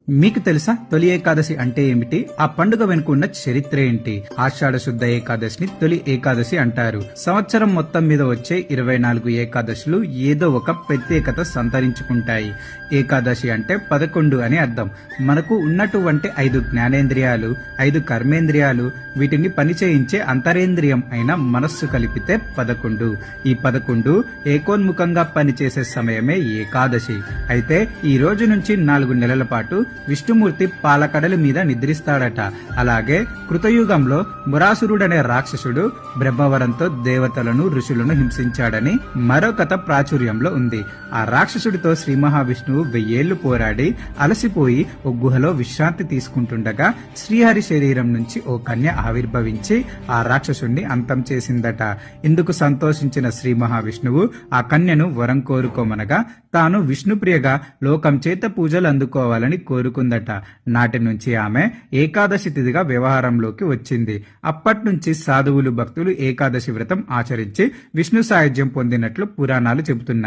మీకు తెలుసా తొలి ఏకాదశి అంటే ఏమిటి? ఆ పండుగ వెనుక ఉన్న చరిత్ర ఏంటి? ఆషాఢ శుద్ధ ఏకాదశిని తొలి ఏకాదశి అంటారు. సంవత్సరం మొత్తం మీద వచ్చే 24 ఏకాదశులు ఏదో ఒక ప్రత్యేకత సంతరించుకుంటాయి. ఏకాదశి అంటే 11 అని అర్థం. మనకు ఉన్నటువంటి 5 జ్ఞానేంద్రియాలు, 5 కర్మేంద్రియాలు, వీటిని పనిచేయించే అంతరేంద్రియం అయిన మనస్సు కలిపితే 11. ఈ 11 ఏకోన్ముఖంగా పనిచేసే సమయమే ఏకాదశి. అయితే ఈ రోజు నుంచి 4 నెలల పాటు విష్ణుమూర్తి పాలకడలి మీద నిద్రిస్తాడట. అలాగే కృతయుగంలో మురాసురుడనే రాక్షసుడు బ్రహ్మవరంతో దేవతలను ఋషులను హింసించాడని మరో కథ ప్రాచుర్యంలో ఉంది. ఆ రాక్షసుడితో శ్రీ మహావిష్ణువు 1000 ఏళ్లు పోరాడి అలసిపోయి ఓ గుహలో విశ్రాంతి తీసుకుంటుండగా శ్రీహరి శరీరం నుంచి ఓ కన్య ఆవిర్భవించి ఆ రాక్షసుడిని అంతం చేసిందట. ఇందుకు సంతోషించిన శ్రీ మహావిష్ణువు ఆ కన్యను వరం కోరుకోమనగా తాను విష్ణుప్రియగా లోకం చేత పూజలు అందుకోవాలని కోరుకుందట. నాటి నుంచి ఆమె ఏకాదశి తిథిగా వ్యవహారంలోకి వచ్చింది. అప్పట్నుంచి సాధువులు భక్తులు ఏకాదశి వ్రతం ఆచరించి విష్ణు సాయుధ్యం పొందినట్లు పురాణాలు చెబుతున్నాయి.